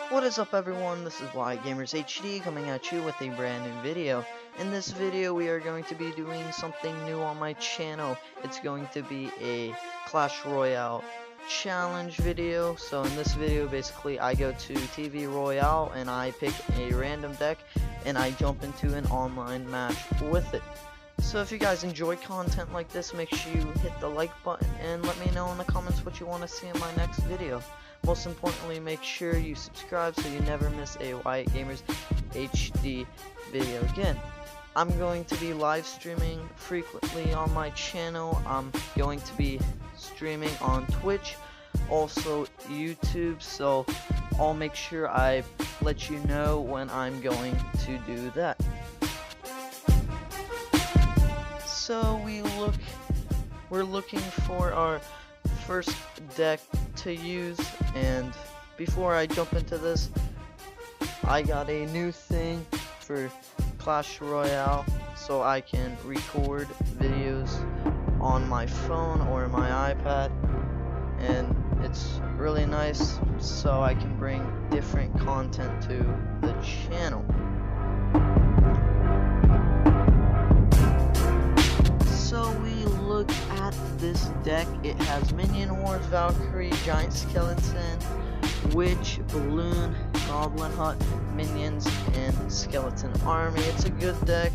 What is up, everyone? This is Gamers HD coming at you with a brand new video. In this video we are going to be doing something new on my channel. It's going to be a Clash Royale challenge video. So in this video basically I go to TV Royale and I pick a random deck and I jump into an online match with it. So if you guys enjoy content like this, make sure you hit the like button and let me know in the comments what you want to see in my next video. Most importantly, make sure you subscribe so you never miss a Wyatt Gamers HD video again. I'm going to be live streaming frequently on my channel. I'm going to be streaming on Twitch, also YouTube, so I'll make sure I let you know when I'm going to do that. So we're looking for our first deck to use, and before I jump into this, I got a new thing for Clash Royale so I can record videos on my phone or my iPad, and it's really nice so I can bring different content to the channel. So we look at this deck. It has Minion Wars, Valkyrie, Giant Skeleton, Witch, Balloon, Goblin Hut, Minions, and Skeleton Army. It's a good deck,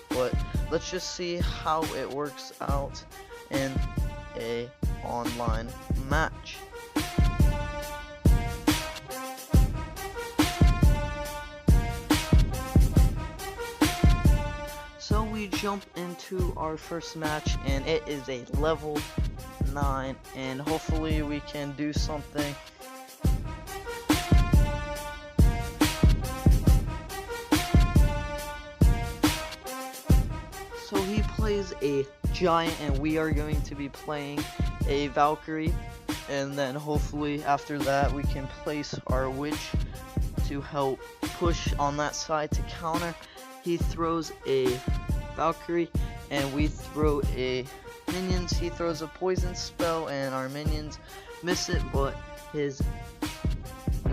but let's just see how it works out in a online match. So we jump into our first match, and it is a level 9, and hopefully we can do something. So he plays a giant and we are going to be playing a Valkyrie, and then hopefully after that we can place our witch to help push on that side to counter. He throws a Valkyrie and we throw a minions. He throws a poison spell and our minions miss it, but his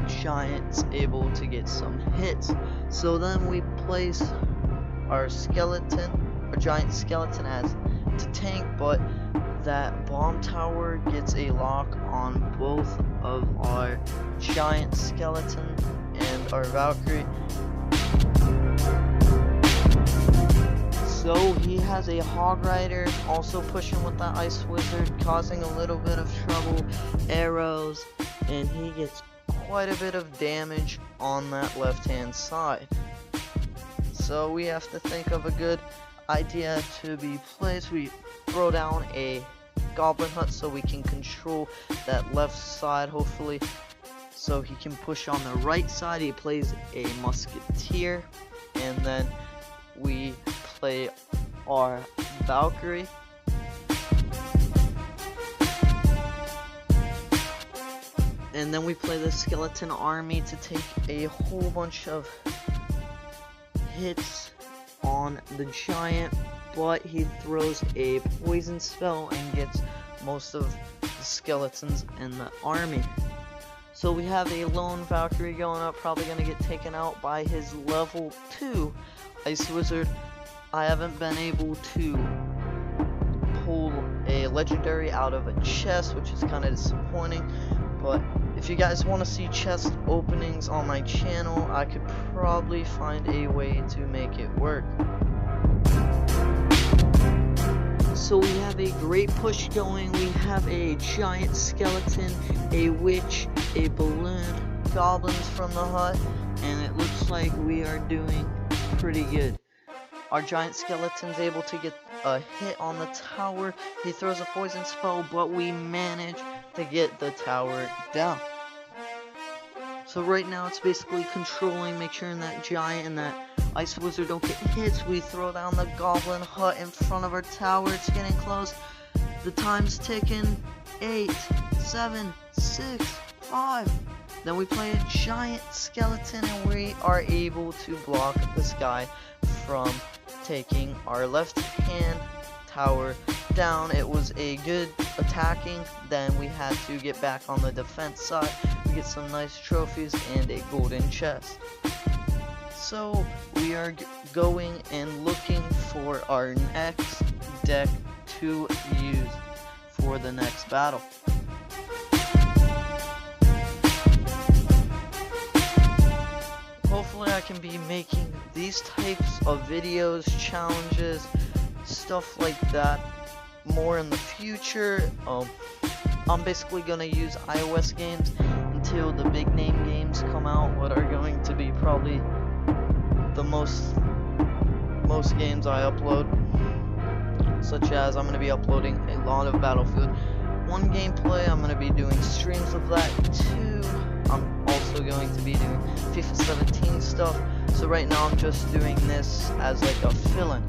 giant's able to get some hits. So then we place our giant skeleton as to tank, but that bomb tower gets a lock on both of our giant skeleton and our Valkyrie. So he has a Hog Rider, also pushing with that Ice Wizard, causing a little bit of trouble, arrows, and he gets quite a bit of damage on that left hand side. So we have to think of a good idea to be placed. We throw down a Goblin Hut so we can control that left side, hopefully, so he can push on the right side. He plays a Musketeer, and then we play our Valkyrie. And then we play the Skeleton Army to take a whole bunch of hits on the giant, but he throws a poison spell and gets most of the skeletons in the army. So we have a lone Valkyrie going up, probably going to get taken out by his level 2 Ice Wizard. I haven't been able to pull a legendary out of a chest, which is kind of disappointing, but if you guys want to see chest openings on my channel, I could probably find a way to make it work. So we have a great push going. We have a giant skeleton, a witch, a balloon, goblins from the hut, and it looks like we are doing pretty good. Our giant skeleton's able to get a hit on the tower. He throws a poison spell, but we manage to get the tower down. So right now it's basically controlling, make sure that giant and that Ice Wizard don't get hits. We throw down the Goblin Hut in front of our tower. It's getting close. The time's ticking. 8, 7, 6, 5. Then we play a giant skeleton and we are able to block this guy from taking our left hand tower down. It was a good attacking, then we had to get back on the defense side. We get some nice trophies and a golden chest. So we are going and looking for our next deck to use for the next battle. Hopefully I can be making these types of videos, challenges, stuff like that more in the future. I'm basically gonna use iOS games until the big name games come out, what are going to be probably the most games I upload, such as I'm gonna be uploading a lot of Battlefield 1 gameplay. I'm gonna be doing streams of that too. I'm also going to be doing FIFA 17 stuff. So right now I'm just doing this as like a fill-in.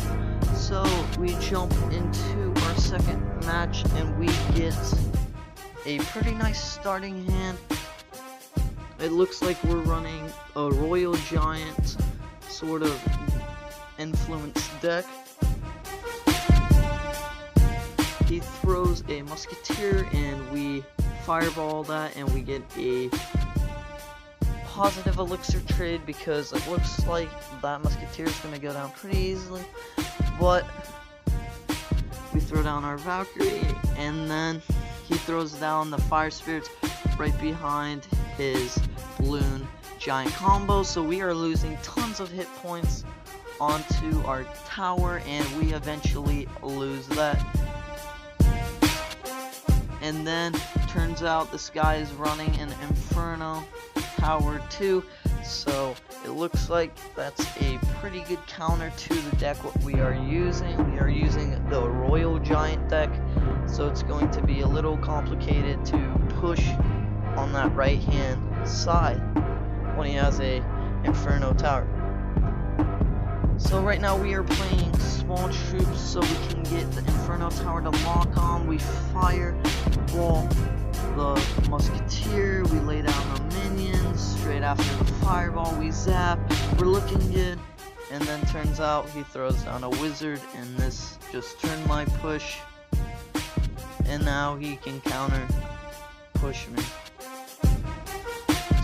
So we jump into our second match and we get a pretty nice starting hand. It looks like we're running a Royal Giant sort of influenced deck. He throws a Musketeer and we fireball that and we get a positive elixir trade because it looks like that Musketeer is going to go down pretty easily. But we throw down our Valkyrie and then he throws down the Fire Spirits right behind his Balloon Giant combo. So we are losing tons of hit points onto our tower and we eventually lose that. And then turns out this guy is running an Inferno tower too, so it looks like that's a pretty good counter to the deck what we are using. We are using the Royal Giant deck, so it's going to be a little complicated to push on that right hand side when he has a Inferno tower. So right now we are playing small troops so we can get the Inferno tower to lock on. We fireball the Musketeer, we lay down the minions, straight after the fireball we zap, we're looking good, and then turns out he throws down a wizard and this just turned my push, and now he can counter push me.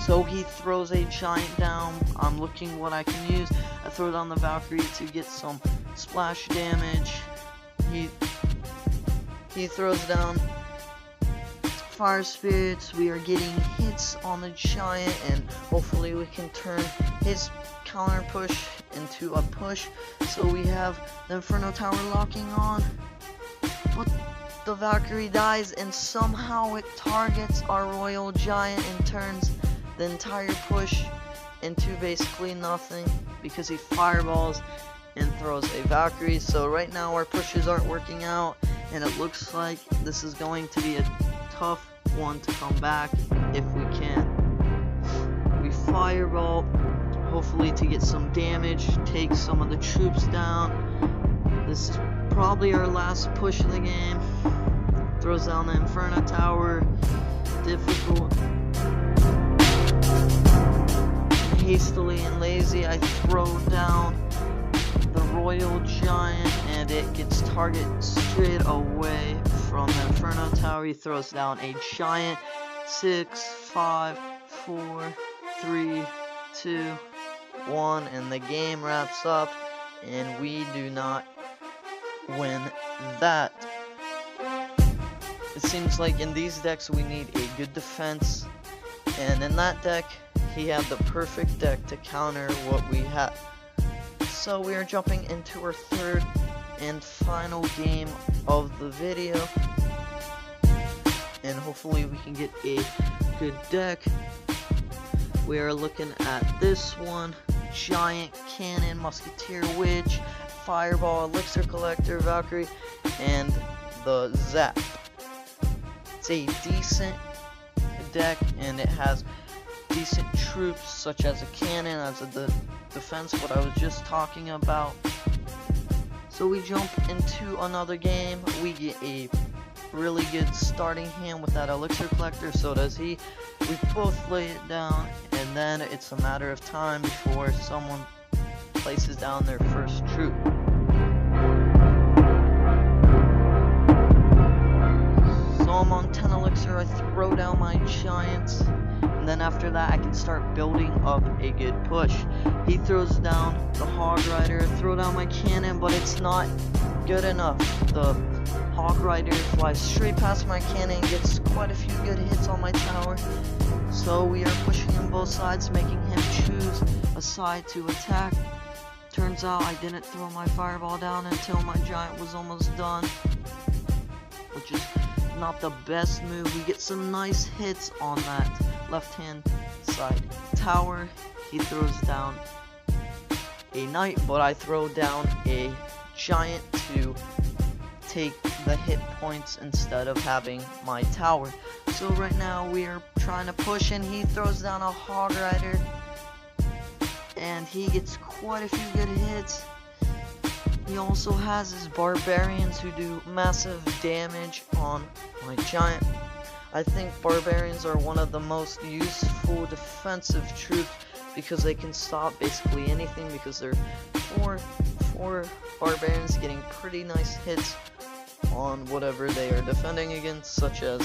So he throws a giant down, I'm looking what I can use, I throw down the Valkyrie to get some splash damage, he throws down Fire Spirits, we are getting hits on the giant and hopefully we can turn his counter push into a push. So we have the Inferno tower locking on, but the Valkyrie dies and somehow it targets our Royal Giant and turns the entire push into basically nothing because he fireballs and throws a Valkyrie. So right now our pushes aren't working out and it looks like this is going to be a tough one to come back if we can. We fireball, hopefully to get some damage, take some of the troops down. This is probably our last push of the game. Throws down the Inferno tower, difficult. Hastily and lazy, I throw down the Royal Giant and it gets target straight away from the Inferno tower. He throws down a giant. 6, 5, 4, 3, 2, 1, and the game wraps up and we do not win that. It seems like in these decks we need a good defense, and in that deck he had the perfect deck to counter what we had. So we are jumping into our third and final game of the video, and hopefully we can get a good deck. We are looking at this one: Giant Cannon, Musketeer, Witch, Fireball, Elixir Collector, Valkyrie, and the Zap. It's a decent deck and it has decent troops such as a cannon, as the defense, what I was just talking about. So we jump into another game. We get a really good starting hand with that Elixir Collector, so does he. We both lay it down and then it's a matter of time before someone places down their first troop. So I'm on 10 Elixir, I throw down my Giants and then after that I can start building up a good push. He throws down the Hog Rider, throw down my cannon, but it's not good enough. The Hog Rider flies straight past my cannon, gets quite a few good hits on my tower. So we are pushing him both sides, making him choose a side to attack. Turns out I didn't throw my fireball down until my giant was almost done, which is not the best move. We get some nice hits on that left hand side tower. He throws down a knight, but I throw down a giant to take the hit points instead of having my tower. So right now we are trying to push, and he throws down a Hog Rider, and he gets quite a few good hits. He also has his barbarians who do massive damage on my giant. I think barbarians are one of the most useful defensive troops because they can stop basically anything, because they're four barbarians getting pretty nice hits on whatever they are defending against, such as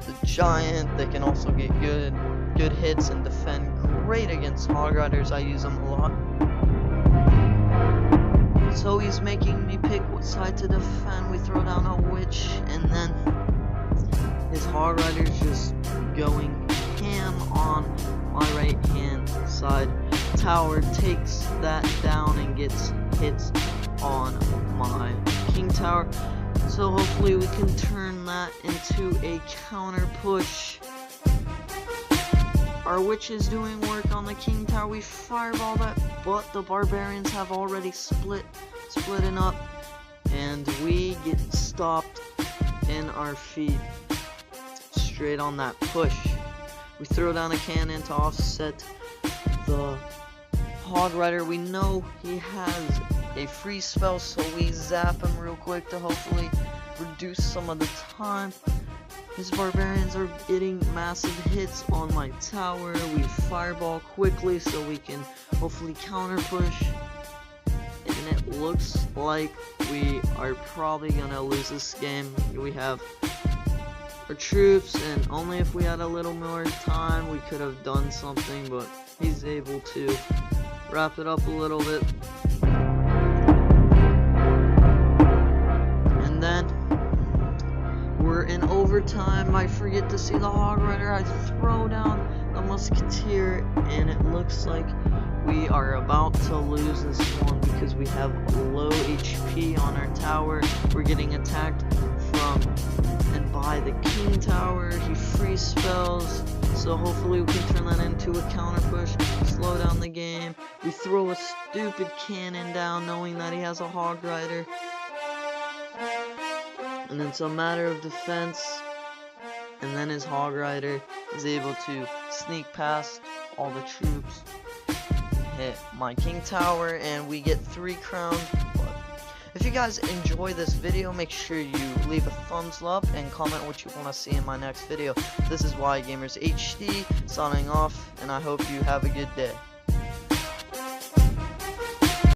the giant. They can also get good hits and defend great against Hog Riders. I use them a lot. So he's making me pick what side to defend. We throw down a witch, and then his Hog Rider's just going ham on my right hand side tower, takes that down and gets hits on my king tower. So hopefully we can turn that into a counter push. Our witch is doing work on the king tower. We fireball that, but the barbarians have already splitting up, and we get stopped in our feet straight on that push. We throw down a cannon to offset the Hog Rider. We know he has a free spell, so we zap him real quick to hopefully reduce some of the time. His barbarians are getting massive hits on my tower. We fireball quickly so we can hopefully counter push, and it looks like we are probably gonna lose this game. We have our troops, and only if we had a little more time we could have done something, but he's able to wrap it up a little bit. And then we're in overtime. I forget to see the Hog Rider. I throw down the Musketeer, and it looks like we are about to lose this one because we have low HP on our tower. We're getting attacked from and by the king tower. He free spells, so hopefully we can turn that into a counter push, slow down the game. We throw a stupid cannon down knowing that he has a Hog Rider, and it's a matter of defense, and then his Hog Rider is able to sneak past all the troops, hit my king tower, and we get 3 crowned. If you guys enjoy this video, make sure you leave a thumbs up and comment what you want to see in my next video. This is YGamers HD signing off, and I hope you have a good day.